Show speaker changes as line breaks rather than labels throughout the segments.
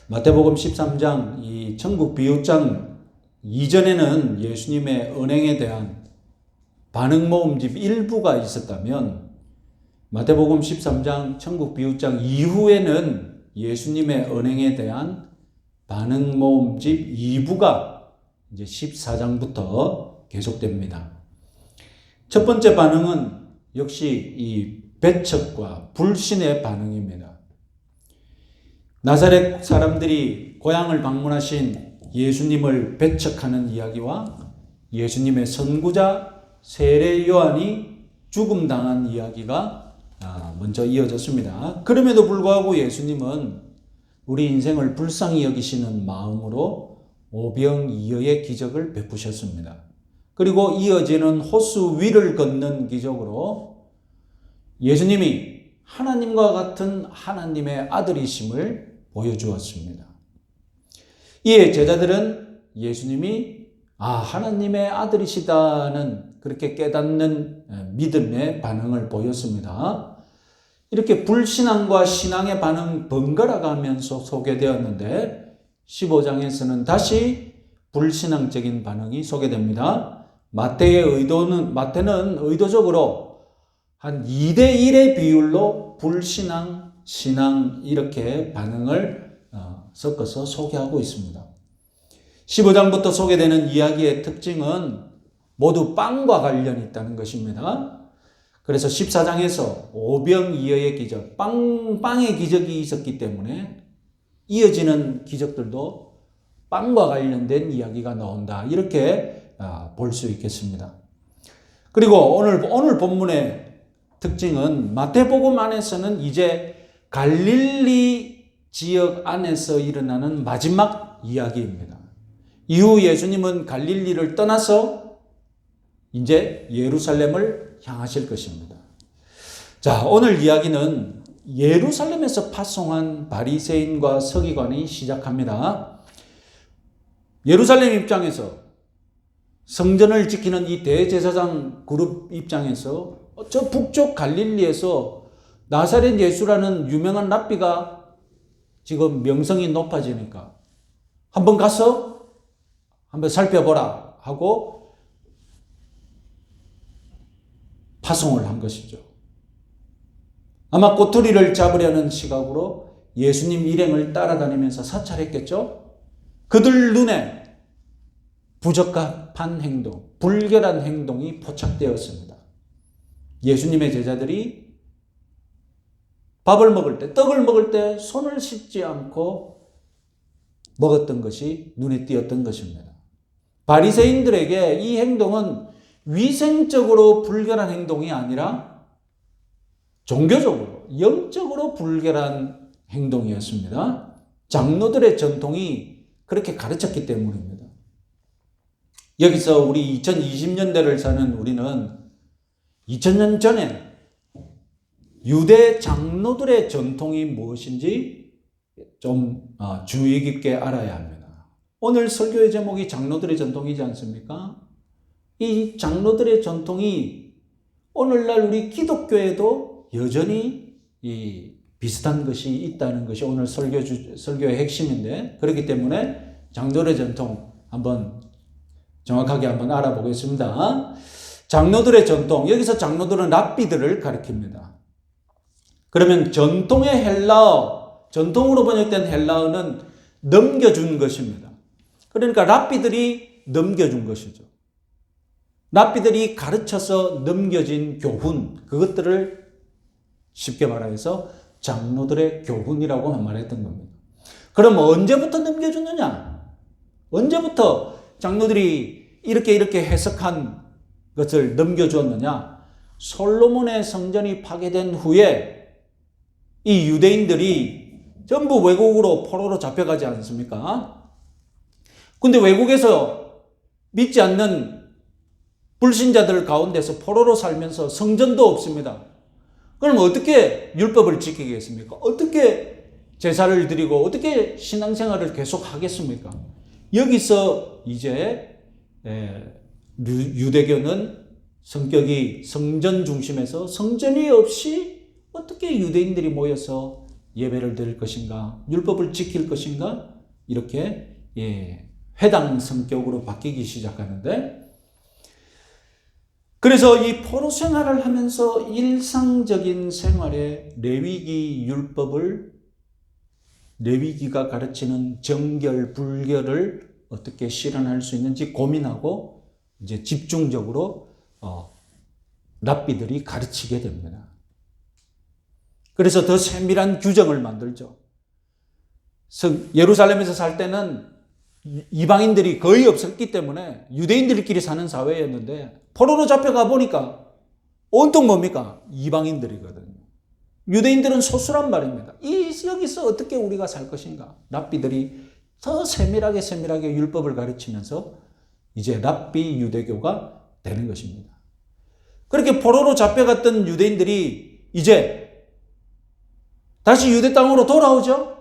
마태복음 13장 이 천국 비유장 이전에는 예수님의 언행에 대한 반응 모음집 일부가 있었다면 마태복음 13장 천국 비유장 이후에는 예수님의 언행에 대한 반응 모음집 2부가 이제 14장부터 계속됩니다. 첫 번째 반응은 역시 이 배척과 불신의 반응입니다. 나사렛 사람들이 고향을 방문하신 예수님을 배척하는 이야기와 예수님의 선구자 세례 요한이 죽음당한 이야기가 먼저 이어졌습니다. 그럼에도 불구하고 예수님은 우리 인생을 불쌍히 여기시는 마음으로 오병이어의 기적을 베푸셨습니다. 그리고 이어지는 호수 위를 걷는 기적으로 예수님이 하나님과 같은 하나님의 아들이심을 보여주었습니다. 이에 제자들은 예수님이 하나님의 아들이시다는 그렇게 깨닫는 믿음의 반응을 보였습니다. 이렇게 불신앙과 신앙의 반응 번갈아 가면서 소개되었는데 15장에서는 다시 불신앙적인 반응이 소개됩니다. 마태는 의도적으로 한 2대1의 비율로 불신앙, 신앙 이렇게 반응을 섞어서 소개하고 있습니다. 15장부터 소개되는 이야기의 특징은 모두 빵과 관련이 있다는 것입니다. 그래서 14장에서 오병이어의 기적, 빵의 기적이 있었기 때문에 이어지는 기적들도 빵과 관련된 이야기가 나온다. 이렇게 볼 수 있겠습니다. 그리고 오늘 본문의 특징은 마태복음 안에서는 이제 갈릴리 지역 안에서 일어나는 마지막 이야기입니다. 이후 예수님은 갈릴리를 떠나서 이제 예루살렘을 향하실 것입니다. 자, 오늘 이야기는 예루살렘에서 파송한 바리새인과 서기관이 시작합니다. 예루살렘 입장에서 성전을 지키는 이 대제사장 그룹 입장에서 저 북쪽 갈릴리에서 나사렛 예수라는 유명한 랍비가 지금 명성이 높아지니까 한번 가서 한번 살펴보라 하고 파송을 한 것이죠. 아마 꼬투리를 잡으려는 시각으로 예수님 일행을 따라다니면서 사찰했겠죠. 그들 눈에 부적합한 행동, 불결한 행동이 포착되었습니다. 예수님의 제자들이 밥을 먹을 때, 떡을 먹을 때 손을 씻지 않고 먹었던 것이 눈에 띄었던 것입니다. 바리새인들에게 이 행동은 위생적으로 불결한 행동이 아니라 종교적으로, 영적으로 불결한 행동이었습니다. 장로들의 전통이 그렇게 가르쳤기 때문입니다. 여기서 우리 2020년대를 사는 우리는 2000년 전에 유대 장로들의 전통이 무엇인지 좀 주의 깊게 알아야 합니다. 오늘 설교의 제목이 장로들의 전통이지 않습니까? 이 장로들의 전통이 오늘날 우리 기독교에도 여전히 이 비슷한 것이 있다는 것이 오늘 설교의 핵심인데, 그렇기 때문에 장로들의 전통 한번 정확하게 한번 알아보겠습니다. 장로들의 전통, 여기서 장로들은 랍비들을 가리킵니다. 그러면 전통의 헬라어, 전통으로 번역된 헬라어는 넘겨준 것입니다. 그러니까 랍비들이 넘겨준 것이죠. 랍비들이 가르쳐서 넘겨진 교훈, 그것들을 쉽게 말해서 장로들의 교훈이라고 말했던 겁니다. 그럼 언제부터 넘겨줬느냐? 언제부터 장로들이 이렇게 해석한 것을 넘겨주었느냐? 솔로몬의 성전이 파괴된 후에 이 유대인들이 전부 외국으로 포로로 잡혀가지 않습니까? 근데 외국에서 믿지 않는 불신자들 가운데서 포로로 살면서 성전도 없습니다. 그럼 어떻게 율법을 지키겠습니까? 어떻게 제사를 드리고 어떻게 신앙생활을 계속 하겠습니까? 여기서 이제 유대교는 성격이 성전 중심에서 성전이 없이 어떻게 유대인들이 모여서 예배를 드릴 것인가? 율법을 지킬 것인가? 이렇게 회당 성격으로 바뀌기 시작하는데, 그래서 이 포로 생활을 하면서 일상적인 생활에 레위기가 가르치는 정결, 불결을 어떻게 실현할 수 있는지 고민하고 이제 집중적으로 랍비들이 가르치게 됩니다. 그래서 더 세밀한 규정을 만들죠. 예루살렘에서 살 때는 이방인들이 거의 없었기 때문에 유대인들끼리 사는 사회였는데, 포로로 잡혀가 보니까 온통 뭡니까? 이방인들이거든요. 유대인들은 소수란 말입니다. 여기서 어떻게 우리가 살 것인가? 랍비들이 더 세밀하게 율법을 가르치면서 이제 랍비 유대교가 되는 것입니다. 그렇게 포로로 잡혀갔던 유대인들이 이제 다시 유대 땅으로 돌아오죠.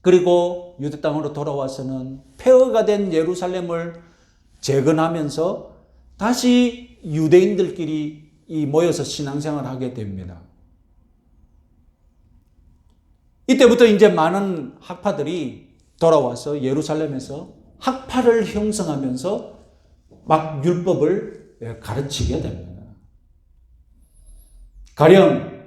그리고 유대 땅으로 돌아와서는 폐허가 된 예루살렘을 재건하면서 다시 유대인들끼리 모여서 신앙생활을 하게 됩니다. 이때부터 이제 많은 학파들이 돌아와서 예루살렘에서 학파를 형성하면서 막 율법을 가르치게 됩니다. 가령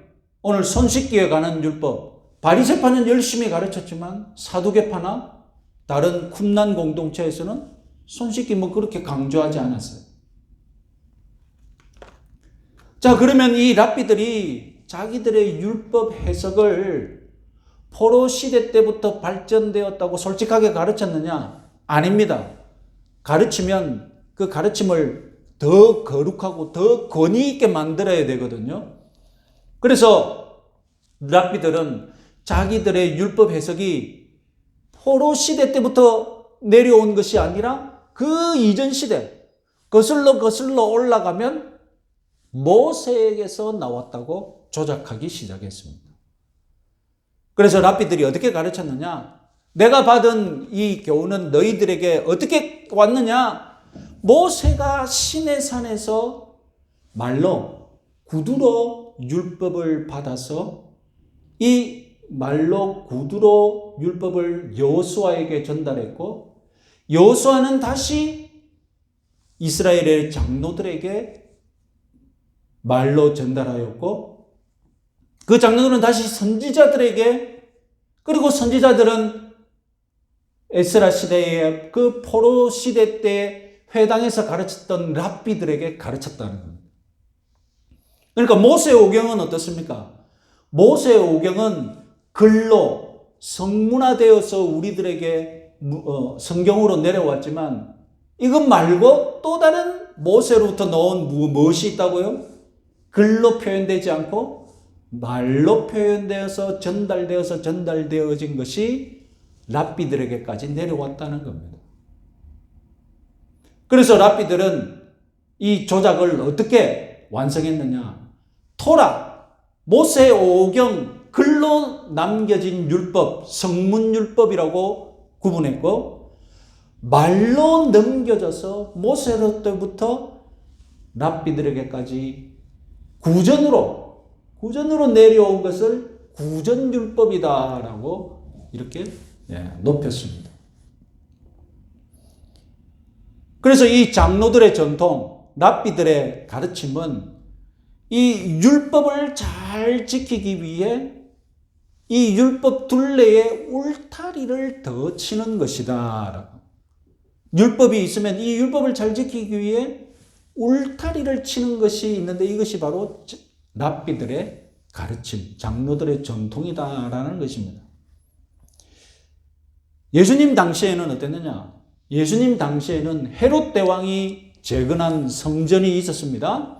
오늘 손 씻기에 관한 율법, 바리새파는 열심히 가르쳤지만 사두개파나 다른 쿰난 공동체에서는 손 씻기 그렇게 강조하지 않았어요. 자, 그러면 이 랍비들이 자기들의 율법 해석을 포로 시대 때부터 발전되었다고 솔직하게 가르쳤느냐? 아닙니다. 가르치면 그 가르침을 더 거룩하고 더 권위 있게 만들어야 되거든요. 그래서 랍비들은 자기들의 율법 해석이 포로 시대 때부터 내려온 것이 아니라 그 이전 시대, 거슬러 올라가면 모세에게서 나왔다고 조작하기 시작했습니다. 그래서 랍비들이 어떻게 가르쳤느냐? 내가 받은 이 교훈은 너희들에게 어떻게 왔느냐? 모세가 시내산에서 말로 구두로 율법을 받아서 이 말로 구두로 율법을 여호수아에게 전달했고, 여호수아는 다시 이스라엘의 장로들에게 말로 전달하였고, 그 장로들은 다시 선지자들에게, 그리고 선지자들은 에스라 시대의 그 포로 시대 때 회당에서 가르쳤던 랍비들에게 가르쳤다는 겁니다. 그러니까 모세의 오경은 어떻습니까? 모세의 오경은 글로 성문화되어서 우리들에게 성경으로 내려왔지만, 이것 말고 또 다른 모세로부터 나온 무엇이 있다고요? 글로 표현되지 않고 말로 표현되어서 전달되어진 것이 랍비들에게까지 내려왔다는 겁니다. 그래서 랍비들은 이 조작을 어떻게 완성했느냐? 토라, 모세 오경, 글로 남겨진 율법, 성문율법이라고 구분했고, 말로 넘겨져서 모세로부터 랍비들에게까지 구전으로 내려온 것을 구전율법이다라고 이렇게 높였습니다. 그래서 이 장로들의 전통, 랍비들의 가르침은 이 율법을 잘 지키기 위해 이 율법 둘레에 울타리를 더 치는 것이다. 율법이 있으면 이 율법을 잘 지키기 위해 울타리를 치는 것이 있는데, 이것이 바로 랍비들의 가르침, 장로들의 전통이다라는 것입니다. 예수님 당시에는 어땠느냐? 예수님 당시에는 헤롯 대왕이 재건한 성전이 있었습니다.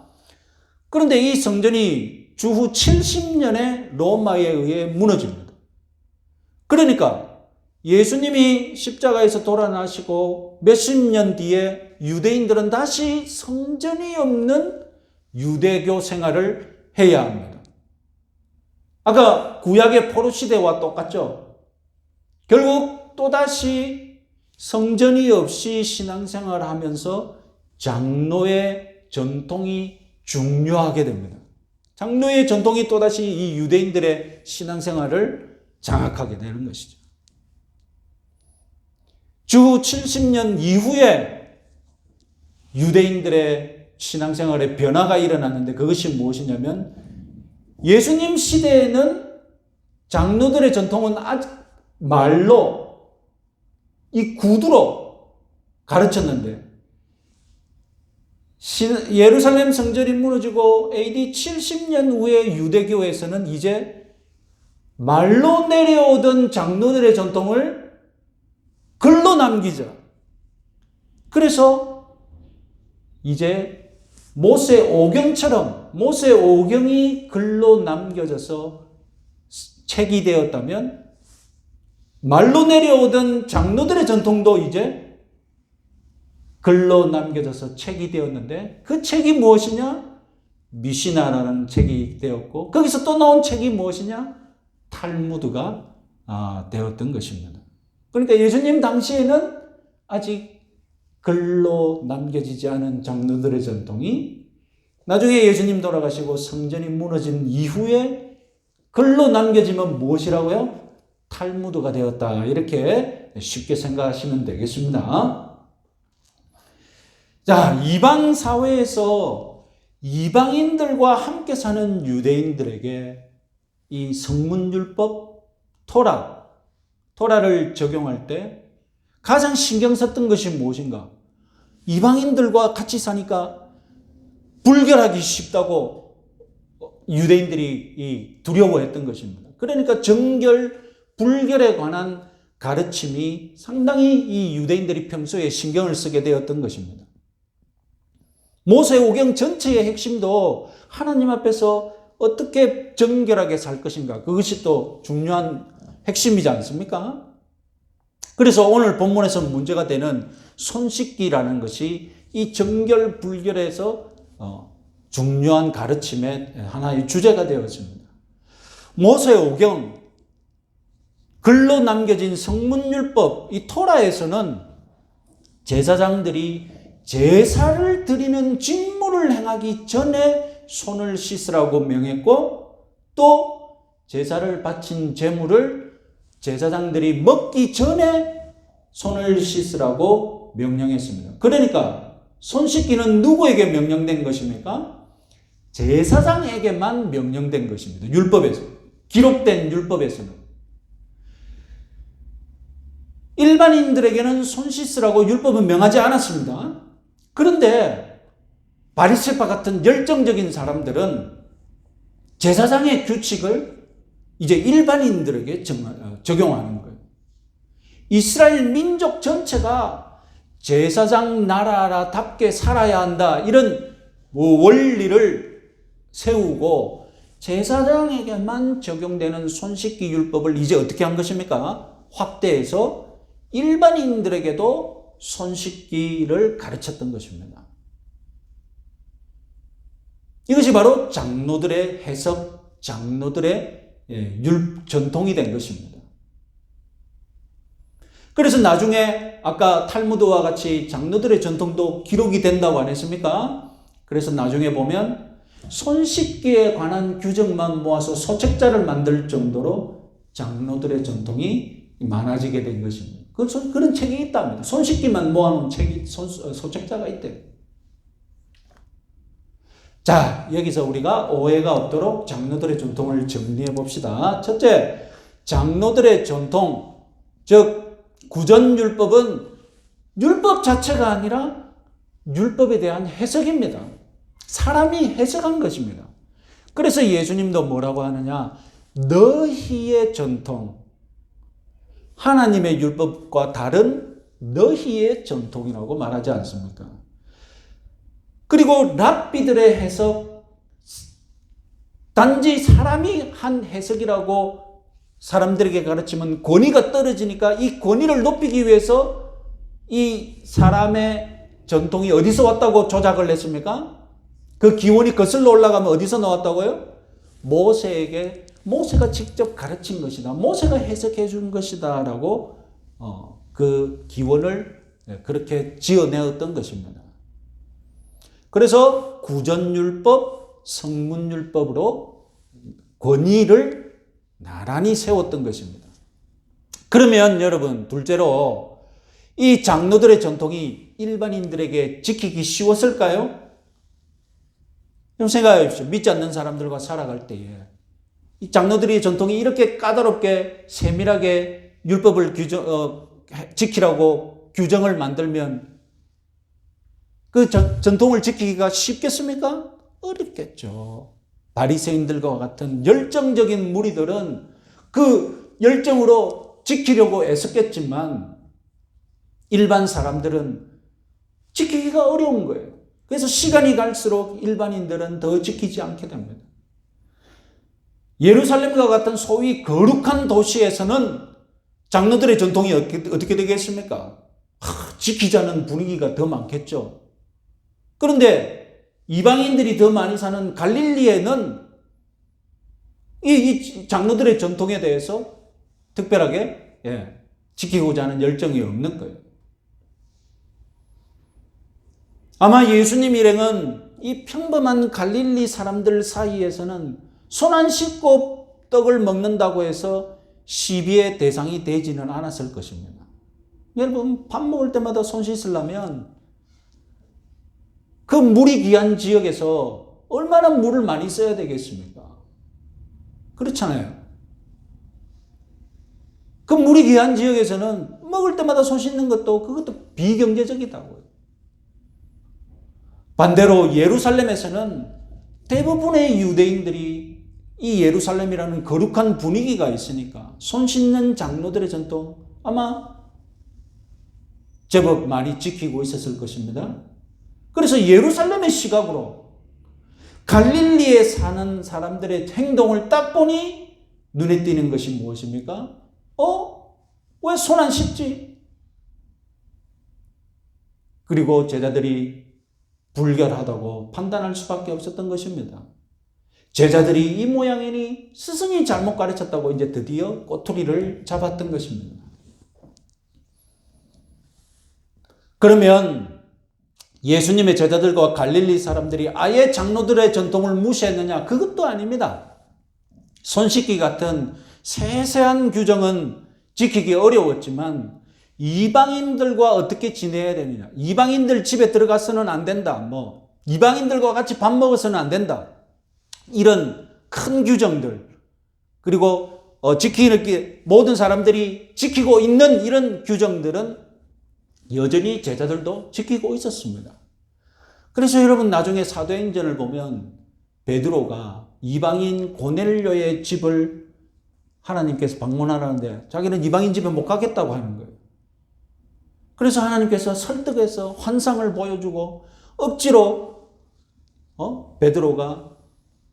그런데 이 성전이 주후 70년에 로마에 의해 무너집니다. 그러니까 예수님이 십자가에서 돌아나시고 몇십 년 뒤에 유대인들은 다시 성전이 없는 유대교 생활을 해야 합니다. 아까 구약의 포로 시대와 똑같죠? 결국 또다시 성전이 없이 신앙생활을 하면서 장로의 전통이 중요하게 됩니다. 장로의 전통이 또다시 이 유대인들의 신앙생활을 장악하게 되는 것이죠. 주 70년 이후에 유대인들의 신앙생활에 변화가 일어났는데 그것이 무엇이냐면 예수님 시대에는 장로들의 전통은 아직 말로 이 구두로 가르쳤는데 예루살렘 성전이 무너지고 AD 70년 후에 유대교에서는 이제 말로 내려오던 장로들의 전통을 글로 남기자. 그래서 이제 모세 오경처럼 모세 오경이 글로 남겨져서 책이 되었다면 말로 내려오던 장로들의 전통도 이제 글로 남겨져서 책이 되었는데 그 책이 무엇이냐? 미시나라는 책이 되었고 거기서 또 나온 책이 무엇이냐? 탈무드가 되었던 것입니다. 그러니까 예수님 당시에는 아직 글로 남겨지지 않은 장로들의 전통이 나중에 예수님 돌아가시고 성전이 무너진 이후에 글로 남겨지면 무엇이라고요? 탈무드가 되었다. 이렇게 쉽게 생각하시면 되겠습니다. 자, 이방 사회에서 이방인들과 함께 사는 유대인들에게 이 성문율법, 토라를 적용할 때 가장 신경 썼던 것이 무엇인가? 이방인들과 같이 사니까 불결하기 쉽다고 유대인들이 두려워했던 것입니다. 그러니까 정결, 불결에 관한 가르침이 상당히 이 유대인들이 평소에 신경을 쓰게 되었던 것입니다. 모세오경 전체의 핵심도 하나님 앞에서 어떻게 정결하게 살 것인가, 그것이 또 중요한 핵심이지 않습니까? 그래서 오늘 본문에서 문제가 되는 손 씻기라는 것이 이 정결 불결에서 중요한 가르침의 하나의 주제가 되었습니다. 모세오경, 글로 남겨진 성문율법, 이 토라에서는 제사장들이 제사를 드리는 직무를 행하기 전에 손을 씻으라고 명했고 또 제사를 바친 제물을 제사장들이 먹기 전에 손을 씻으라고 명령했습니다. 그러니까 손 씻기는 누구에게 명령된 것입니까? 제사장에게만 명령된 것입니다. 율법에서. 기록된 율법에서는. 일반인들에게는 손 씻으라고 율법은 명하지 않았습니다. 그런데 바리새파 같은 열정적인 사람들은 제사장의 규칙을 이제 일반인들에게 적용하는 거예요. 이스라엘 민족 전체가 제사장 나라답게 살아야 한다, 이런 원리를 세우고 제사장에게만 적용되는 손 씻기 율법을 이제 어떻게 한 것입니까? 확대해서 일반인들에게도 손 씻기를 가르쳤던 것입니다. 이것이 바로 장로들의 해석, 장로들의 전통이 된 것입니다. 그래서 나중에 아까 탈무드와 같이 장로들의 전통도 기록이 된다고 안 했습니까? 그래서 나중에 보면 손 씻기에 관한 규정만 모아서 소책자를 만들 정도로 장로들의 전통이 많아지게 된 것입니다. 그런 책이 있답니다. 손 씻기만 모아놓은 책이, 소책자가 있대요. 자, 여기서 우리가 오해가 없도록 장로들의 전통을 정리해 봅시다. 첫째, 장로들의 전통, 즉 구전율법은 율법 자체가 아니라 율법에 대한 해석입니다. 사람이 해석한 것입니다. 그래서 예수님도 뭐라고 하느냐? 너희의 전통, 하나님의 율법과 다른 너희의 전통이라고 말하지 않습니까? 그리고 랍비들의 해석, 단지 사람이 한 해석이라고 사람들에게 가르치면 권위가 떨어지니까 이 권위를 높이기 위해서 이 사람의 전통이 어디서 왔다고 조작을 했습니까? 그 기원이 거슬러 올라가면 어디서 나왔다고요? 모세가 직접 가르친 것이다, 모세가 해석해 준 것이다 라고 그 기원을 그렇게 지어내었던 것입니다. 그래서 구전율법, 성문율법으로 권위를 나란히 세웠던 것입니다. 그러면 여러분, 둘째로 이 장로들의 전통이 일반인들에게 지키기 쉬웠을까요? 좀 생각해 보십시오. 믿지 않는 사람들과 살아갈 때에 이 장로들의 전통이 이렇게 까다롭게 세밀하게 율법을 지키라고 규정을 만들면 그 전통을 지키기가 쉽겠습니까? 어렵겠죠. 바리새인들과 같은 열정적인 무리들은 그 열정으로 지키려고 애썼겠지만 일반 사람들은 지키기가 어려운 거예요. 그래서 시간이 갈수록 일반인들은 더 지키지 않게 됩니다. 예루살렘과 같은 소위 거룩한 도시에서는 장로들의 전통이 어떻게 되겠습니까? 지키자는 분위기가 더 많겠죠. 그런데 이방인들이 더 많이 사는 갈릴리에는 이 장로들의 전통에 대해서 특별하게 지키고자 하는 열정이 없는 거예요. 아마 예수님 일행은 이 평범한 갈릴리 사람들 사이에서는 손 안 씻고 떡을 먹는다고 해서 시비의 대상이 되지는 않았을 것입니다. 여러분, 밥 먹을 때마다 손 씻으려면 그 물이 귀한 지역에서 얼마나 물을 많이 써야 되겠습니까? 그렇잖아요. 그 물이 귀한 지역에서는 먹을 때마다 손 씻는 그것도 비경제적이다고요. 반대로 예루살렘에서는 대부분의 유대인들이 이 예루살렘이라는 거룩한 분위기가 있으니까 손 씻는 장로들의 전통 아마 제법 많이 지키고 있었을 것입니다. 그래서 예루살렘의 시각으로 갈릴리에 사는 사람들의 행동을 딱 보니 눈에 띄는 것이 무엇입니까? 왜 손 안 씻지? 그리고 제자들이 불결하다고 판단할 수밖에 없었던 것입니다. 제자들이 이 모양이니 스승이 잘못 가르쳤다고 이제 드디어 꼬투리를 잡았던 것입니다. 그러면 예수님의 제자들과 갈릴리 사람들이 아예 장로들의 전통을 무시했느냐? 그것도 아닙니다. 손 씻기 같은 세세한 규정은 지키기 어려웠지만 이방인들과 어떻게 지내야 되느냐? 이방인들 집에 들어가서는 안 된다. 이방인들과 같이 밥 먹어서는 안 된다. 이런 큰 규정들, 그리고 모든 사람들이 지키고 있는 이런 규정들은 여전히 제자들도 지키고 있었습니다. 그래서 여러분, 나중에 사도행전을 보면 베드로가 이방인 고넬료의 집을 하나님께서 방문하라는데 자기는 이방인 집에 못 가겠다고 하는 거예요. 그래서 하나님께서 설득해서 환상을 보여주고 억지로 베드로가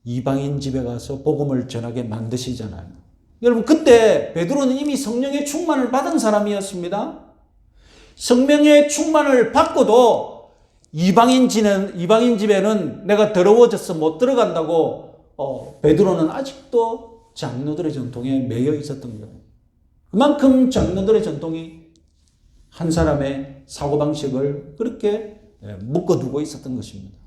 이방인 집에 가서 복음을 전하게 만드시잖아요. 여러분, 그때 베드로는 이미 성령의 충만을 받은 사람이었습니다. 성령의 충만을 받고도 이방인 집에는 내가 더러워져서 못 들어간다고 베드로는 아직도 장로들의 전통에 매여 있었던 거예요. 그만큼 장로들의 전통이 한 사람의 사고방식을 그렇게 묶어두고 있었던 것입니다.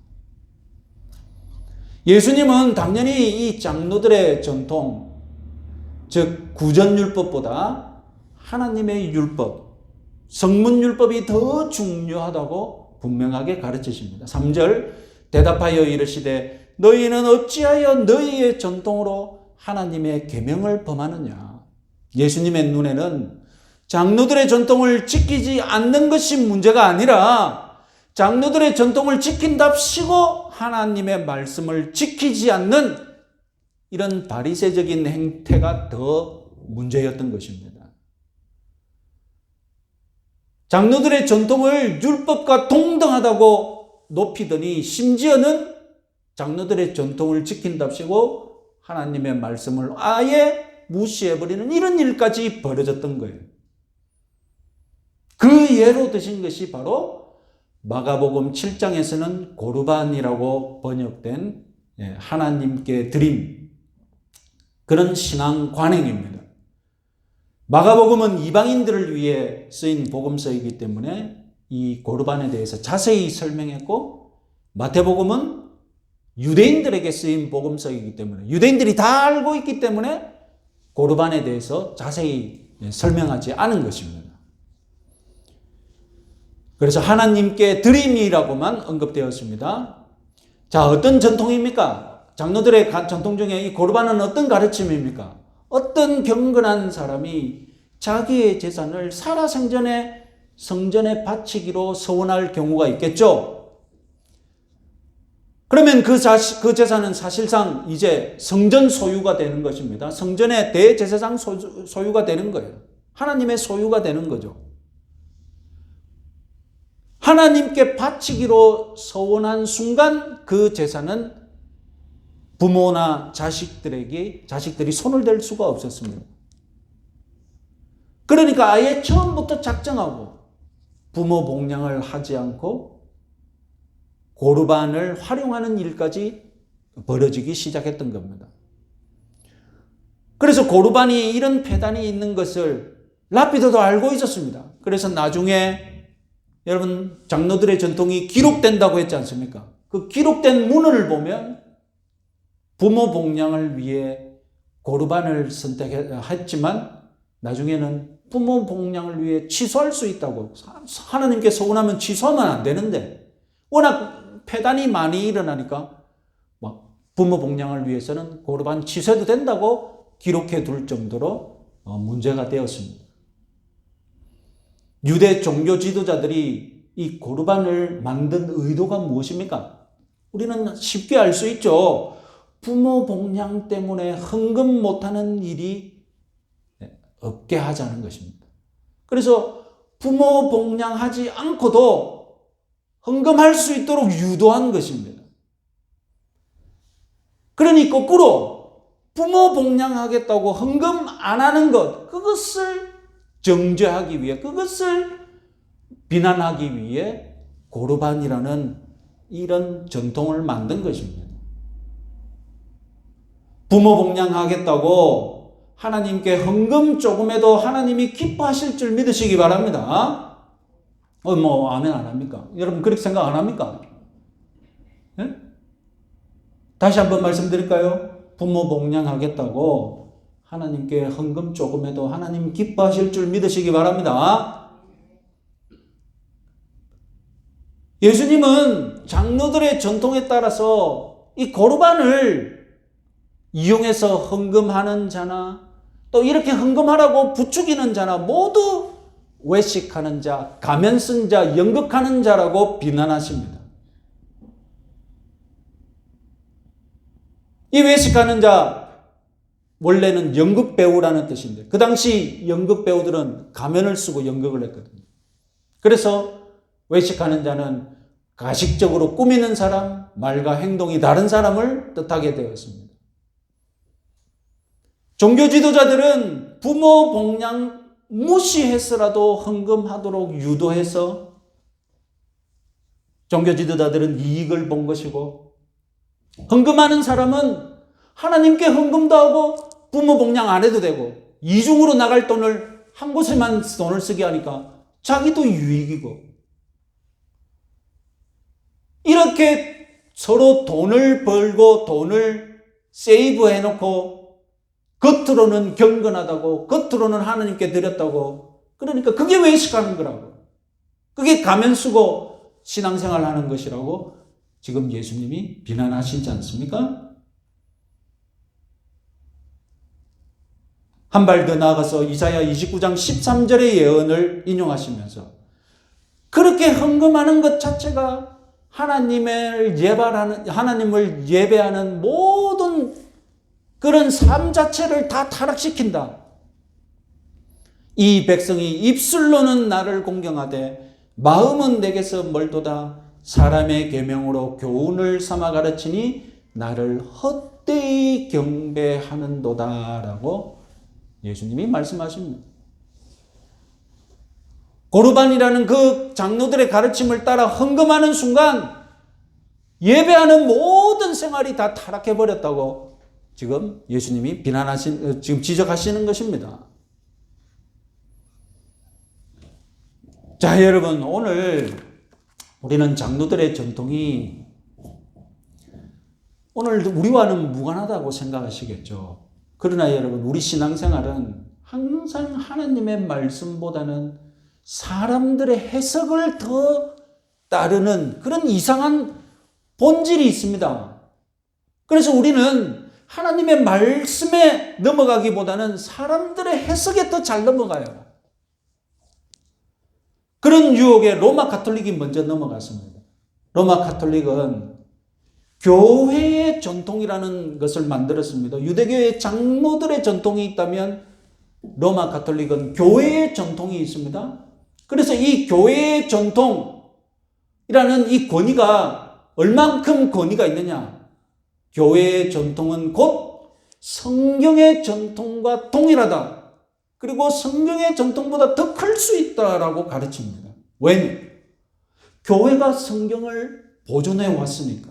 예수님은 당연히 이 장로들의 전통, 즉 구전율법보다 하나님의 율법, 성문율법이 더 중요하다고 분명하게 가르치십니다. 3절 대답하여 이르시되 너희는 어찌하여 너희의 전통으로 하나님의 계명을 범하느냐. 예수님의 눈에는 장로들의 전통을 지키지 않는 것이 문제가 아니라 장로들의 전통을 지킨답시고 하나님의 말씀을 지키지 않는 이런 바리새적인 행태가 더 문제였던 것입니다. 장로들의 전통을 율법과 동등하다고 높이더니 심지어는 장로들의 전통을 지킨답시고 하나님의 말씀을 아예 무시해버리는 이런 일까지 벌어졌던 거예요. 그 예로 드신 것이 바로 마가복음 7장에서는 고르반이라고 번역된 하나님께 드림, 그런 신앙 관행입니다. 마가복음은 이방인들을 위해 쓰인 복음서이기 때문에 이 고르반에 대해서 자세히 설명했고, 마태복음은 유대인들에게 쓰인 복음서이기 때문에 유대인들이 다 알고 있기 때문에 고르반에 대해서 자세히 설명하지 않은 것입니다. 그래서 하나님께 드림이라고만 언급되었습니다. 자, 어떤 전통입니까? 장로들의 전통 중에 이 고르반은 어떤 가르침입니까? 어떤 경건한 사람이 자기의 재산을 살아생전에 성전에 바치기로 서원할 경우가 있겠죠? 그러면 그 재산은 사실상 이제 성전 소유가 되는 것입니다. 성전의 대제사장 소유가 되는 거예요. 하나님의 소유가 되는 거죠. 하나님께 바치기로 서원한 순간 그 재산은 부모나 자식들이 손을 댈 수가 없었습니다. 그러니까 아예 처음부터 작정하고 부모 복양을 하지 않고 고르반을 활용하는 일까지 벌어지기 시작했던 겁니다. 그래서 고르반이 이런 폐단이 있는 것을 라피도도 알고 있었습니다. 그래서 나중에 여러분 장로들의 전통이 기록된다고 했지 않습니까? 그 기록된 문헌을 보면 부모 복양을 위해 고르반을 선택했지만 나중에는 부모 복양을 위해 취소할 수 있다고. 하나님께 서원하면 취소하면 안 되는데 워낙 폐단이 많이 일어나니까 부모 복양을 위해서는 고르반 취소해도 된다고 기록해 둘 정도로 문제가 되었습니다. 유대 종교 지도자들이 이 고르반을 만든 의도가 무엇입니까? 우리는 쉽게 알 수 있죠. 부모 복양 때문에 헌금 못하는 일이 없게 하자는 것입니다. 그래서 부모 복양하지 않고도 헌금할 수 있도록 유도한 것입니다. 그러니 거꾸로 부모 복양하겠다고 헌금 안 하는 것, 그것을 정죄하기 위해, 그것을 비난하기 위해 고르반이라는 이런 전통을 만든 것입니다. 부모 복양하겠다고 하나님께 헌금 조금에도 하나님이 기뻐하실 줄 믿으시기 바랍니다. 아멘 안 합니까? 여러분 그렇게 생각 안 합니까? 네? 다시 한번 말씀드릴까요? 부모 복양하겠다고 하나님께 헌금 조금에도 하나님 기뻐하실 줄 믿으시기 바랍니다. 예수님은 장로들의 전통에 따라서 이 고르반을 이용해서 헌금하는 자나 또 이렇게 헌금하라고 부추기는 자나 모두 외식하는 자, 가면 쓴 자, 연극하는 자라고 비난하십니다. 이 외식하는 자, 원래는 연극 배우라는 뜻인데 그 당시 연극 배우들은 가면을 쓰고 연극을 했거든요. 그래서 외식하는 자는 가식적으로 꾸미는 사람, 말과 행동이 다른 사람을 뜻하게 되었습니다. 종교 지도자들은 부모 복양 무시해서라도 헌금하도록 유도해서 종교 지도자들은 이익을 본 것이고 헌금하는 사람은 하나님께 헌금도 하고 부모 복양 안 해도 되고 이중으로 나갈 돈을 한 곳에만 돈을 쓰게 하니까 자기도 유익이고 이렇게 서로 돈을 벌고 돈을 세이브해 놓고 겉으로는 경건하다고 겉으로는 하나님께 드렸다고 그러니까 그게 외식하는 거라고 그게 가면 쓰고 신앙생활 하는 것이라고 지금 예수님이 비난하시지 않습니까? 한 발 더 나아가서 이사야 29장 13절의 예언을 인용하시면서 그렇게 헌금하는 것 자체가 하나님을 예배하는 모든 그런 삶 자체를 다 타락시킨다. 이 백성이 입술로는 나를 공경하되 마음은 내게서 멀도다. 사람의 계명으로 교훈을 삼아 가르치니 나를 헛되이 경배하는도다 라고 예수님이 말씀하십니다. 고르반이라는 그 장로들의 가르침을 따라 헌금하는 순간 예배하는 모든 생활이 다 타락해버렸다고 지금 예수님이 지금 지적하시는 것입니다. 자, 여러분, 오늘 우리는 장로들의 전통이 오늘 우리와는 무관하다고 생각하시겠죠. 그러나 여러분, 우리 신앙생활은 항상 하나님의 말씀보다는 사람들의 해석을 더 따르는 그런 이상한 본질이 있습니다. 그래서 우리는 하나님의 말씀에 넘어가기보다는 사람들의 해석에 더 잘 넘어가요. 그런 유혹에 로마 가톨릭이 먼저 넘어갔습니다. 로마 가톨릭은 교회의 전통이라는 것을 만들었습니다. 유대교의 장로들의 전통이 있다면 로마 가톨릭은 교회의 전통이 있습니다. 그래서 이 교회의 전통이라는 이 권위가 얼만큼 권위가 있느냐? 교회의 전통은 곧 성경의 전통과 동일하다. 그리고 성경의 전통보다 더 클 수 있다라고 가르칩니다. 왜냐? 교회가 성경을 보존해 왔으니까.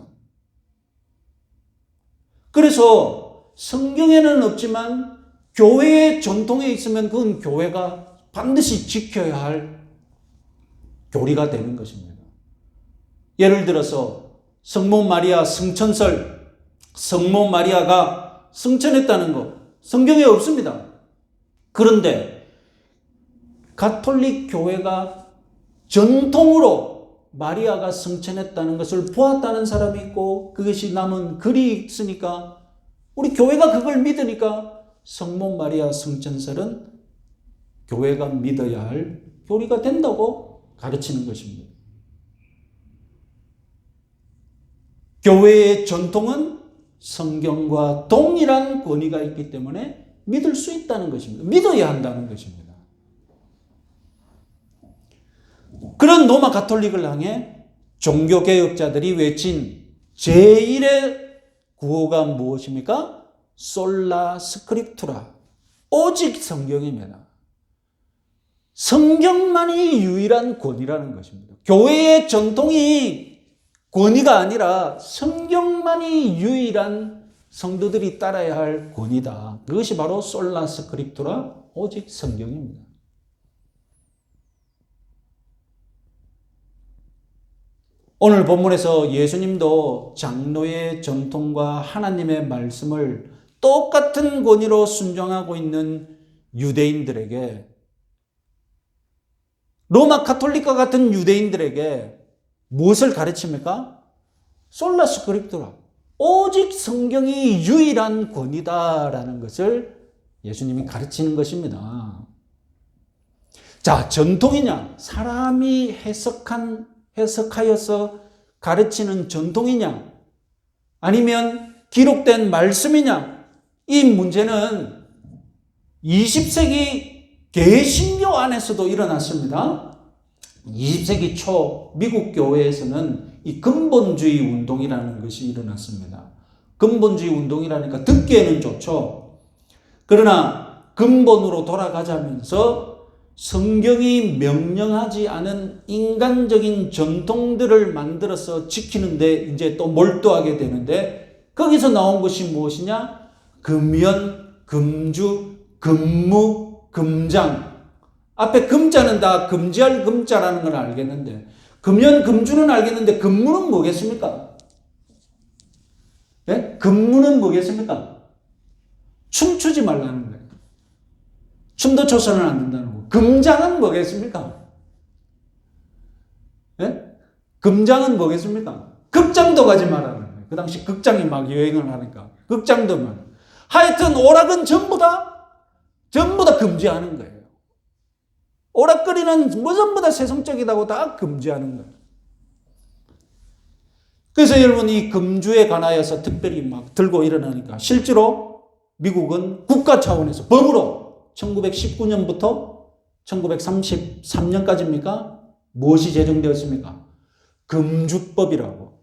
그래서 성경에는 없지만 교회의 전통에 있으면 그건 교회가 반드시 지켜야 할 교리가 되는 것입니다. 예를 들어서 성모 마리아 승천설, 성모 마리아가 승천했다는 것, 성경에 없습니다. 그런데 가톨릭 교회가 전통으로 마리아가 승천했다는 것을 보았다는 사람이 있고 그것이 남은 글이 있으니까 우리 교회가 그걸 믿으니까 성모 마리아 승천설은 교회가 믿어야 할 교리가 된다고 가르치는 것입니다. 교회의 전통은 성경과 동일한 권위가 있기 때문에 믿을 수 있다는 것입니다. 믿어야 한다는 것입니다. 그런 로마 가톨릭을 향해 종교개혁자들이 외친 제1의 구호가 무엇입니까? 솔라 스크립투라. 오직 성경입니다. 성경만이 유일한 권위라는 것입니다. 교회의 전통이 권위가 아니라 성경만이 유일한 성도들이 따라야 할 권위다. 그것이 바로 솔라 스크립투라, 오직 성경입니다. 오늘 본문에서 예수님도 장로의 전통과 하나님의 말씀을 똑같은 권위로 순종하고 있는 유대인들에게, 로마 가톨릭과 같은 유대인들에게 무엇을 가르칩니까? 솔라 스크립투라, 오직 성경이 유일한 권위다라는 것을 예수님이 가르치는 것입니다. 자, 전통이냐? 사람이 해석하여서 가르치는 전통이냐? 아니면 기록된 말씀이냐? 이 문제는 20세기 개신교 안에서도 일어났습니다. 20세기 초 미국 교회에서는 이 근본주의 운동이라는 것이 일어났습니다. 근본주의 운동이라니까 듣기에는 좋죠. 그러나 근본으로 돌아가자면서 성경이 명령하지 않은 인간적인 전통들을 만들어서 지키는데 이제 또 몰두하게 되는데, 거기서 나온 것이 무엇이냐? 금연, 금주, 금무, 금장. 앞에 금자는 다 금지할 금자라는 걸 알겠는데, 금연, 금주는 알겠는데 금무는 뭐겠습니까? 네? 금무는 뭐겠습니까? 춤추지 말라는 거예요. 춤도 춰서는 안 된다는 거예요. 금장은 뭐겠습니까? 네? 금장은 뭐겠습니까? 극장도 가지 말라는 거예요. 그 당시 극장이 막 유행을 하니까. 극장도 말. 하여튼 오락은 전부 다 금지하는 거예요. 오락거리는 뭐 전부 다 세상적이다고 다 금지하는 거예요. 그래서 여러분, 이 금주에 관하여서 특별히 막 들고 일어나니까 실제로 미국은 국가 차원에서 법으로 1919년부터 1933년까지입니까? 무엇이 제정되었습니까? 금주법이라고.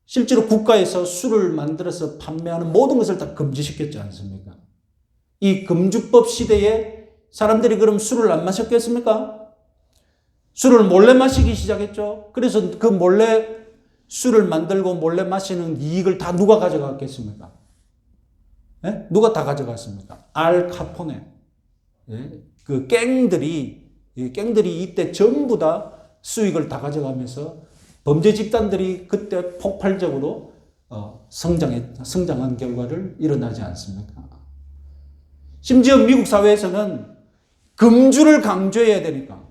실제로 국가에서 술을 만들어서 판매하는 모든 것을 다 금지시켰지 않습니까? 이 금주법 시대에 사람들이 그럼 술을 안 마셨겠습니까? 술을 몰래 마시기 시작했죠. 그래서 그 몰래 술을 만들고 몰래 마시는 이익을 다 누가 가져갔겠습니까? 네? 누가 다 가져갔습니까? 알 카포네. 네? 그 갱들이 이때 전부 다 수익을 다 가져가면서 범죄 집단들이 그때 폭발적으로 성장한 결과를 일어나지 않습니까? 심지어 미국 사회에서는 금주를 강조해야 되니까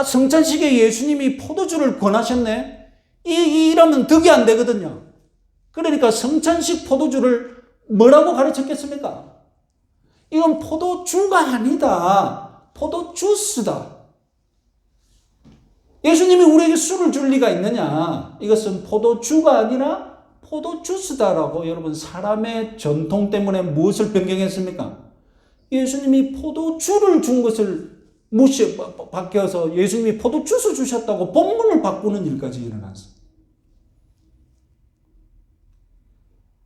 성찬식에 예수님이 포도주를 권하셨네? 이러면 득이 안 되거든요. 그러니까 성찬식 포도주를 뭐라고 가르쳤겠습니까? 이건 포도주가 아니다. 포도주스다. 예수님이 우리에게 술을 줄 리가 있느냐? 이것은 포도주가 아니라 포도주스다라고 여러분 사람의 전통 때문에 무엇을 변경했습니까? 예수님이 포도주를 준 것을 바뀌어서 예수님이 포도주스 주셨다고 본문을 바꾸는 일까지 일어났어요.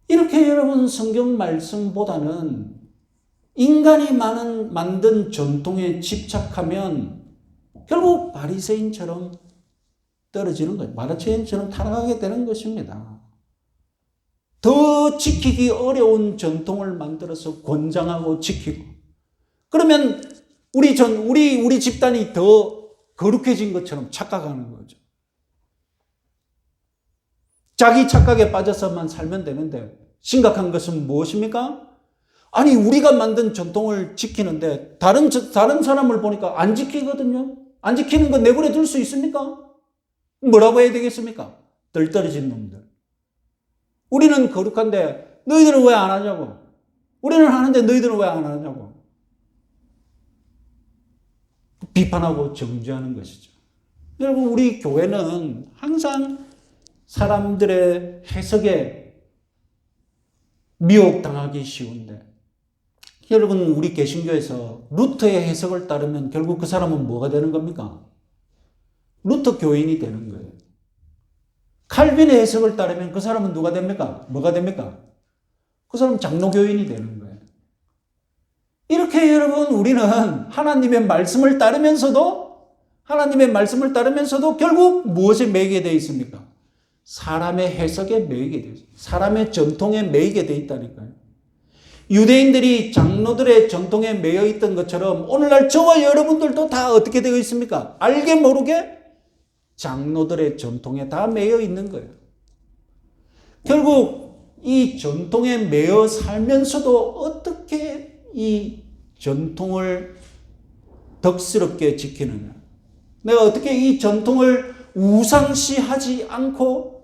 이렇게 여러분 성경 말씀보다는 인간이 만든 전통에 집착하면 결국 바리새인처럼 떨어지는 거예요. 바리새인처럼 타락하게 되는 것입니다. 더 지키기 어려운 전통을 만들어서 권장하고 지키고 그러면 우리 집단이 더 거룩해진 것처럼 착각하는 거죠. 자기 착각에 빠져서만 살면 되는데 심각한 것은 무엇입니까? 아니 우리가 만든 전통을 지키는데 다른 사람을 보니까 안 지키거든요. 안 지키는 거 내버려 둘 수 있습니까? 뭐라고 해야 되겠습니까? 덜 떨어진 놈들. 우리는 거룩한데 너희들은 왜 안 하냐고. 우리는 하는데 너희들은 왜 안 하냐고. 비판하고 정죄하는 것이죠. 여러분 우리 교회는 항상 사람들의 해석에 미혹당하기 쉬운데 여러분 우리 개신교에서 루터의 해석을 따르면 결국 그 사람은 뭐가 되는 겁니까? 루터 교인이 되는 거예요. 칼빈의 해석을 따르면 그 사람은 누가 됩니까? 뭐가 됩니까? 그 사람은 장로교인이 되는 거예요. 이렇게 여러분 우리는 하나님의 말씀을 따르면서도 결국 무엇에 매이게 되어 있습니까? 사람의 해석에 매이게 되어 있어요. 사람의 전통에 매이게 되어 있다니까요. 유대인들이 장로들의 전통에 매여 있던 것처럼 오늘날 저와 여러분들도 다 어떻게 되어 있습니까? 알게 모르게 장로들의 전통에 다 매여 있는 거예요. 결국 이 전통에 매여 살면서도 어떻게 이 전통을 덕스럽게 지키느냐. 내가 어떻게 이 전통을 우상시하지 않고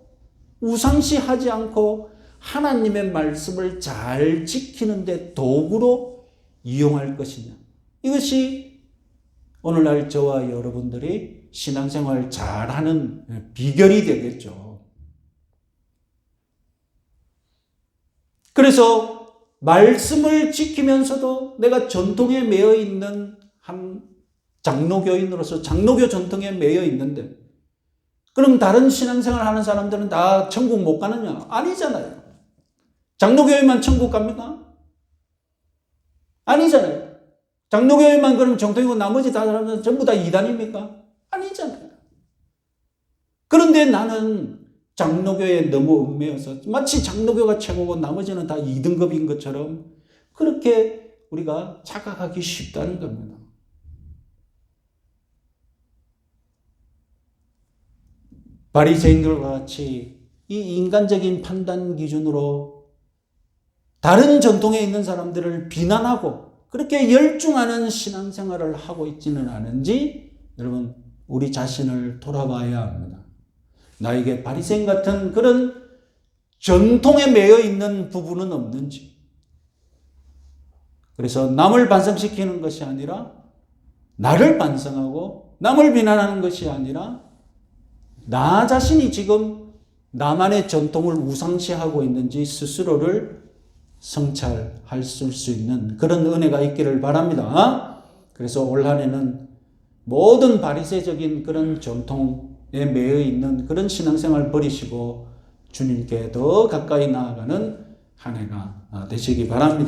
하나님의 말씀을 잘 지키는데 도구로 이용할 것이냐. 이것이 오늘날 저와 여러분들이 신앙생활 잘하는 비결이 되겠죠. 그래서 말씀을 지키면서도 내가 전통에 매여 있는 한 장로교인으로서 장로교 전통에 매여 있는데 그럼 다른 신앙생활 하는 사람들은 다 천국 못 가느냐? 아니잖아요. 장로교회만 천국 갑니까? 아니잖아요. 장로교회만 그럼 정통이고 나머지 다 사람들은 전부 다 이단입니까? 아니잖아요. 그런데 나는 장로교에 너무 얽매여서 마치 장로교가 최고고 나머지는 다 2등급인 것처럼 그렇게 우리가 착각하기 쉽다는 겁니다. 바리새인들과 같이 이 인간적인 판단 기준으로 다른 전통에 있는 사람들을 비난하고 그렇게 열중하는 신앙생활을 하고 있지는 않은지 여러분 우리 자신을 돌아봐야 합니다. 나에게 바리새인 같은 그런 전통에 매여 있는 부분은 없는지. 그래서 남을 반성시키는 것이 아니라 나를 반성하고 남을 비난하는 것이 아니라 나 자신이 지금 나만의 전통을 우상시하고 있는지 스스로를 성찰할 수 있는 그런 은혜가 있기를 바랍니다. 그래서 올 한해는 모든 바리새적인 그런 전통에 매여 있는 그런 신앙생활 버리시고 주님께 더 가까이 나아가는 한 해가 되시기 바랍니다.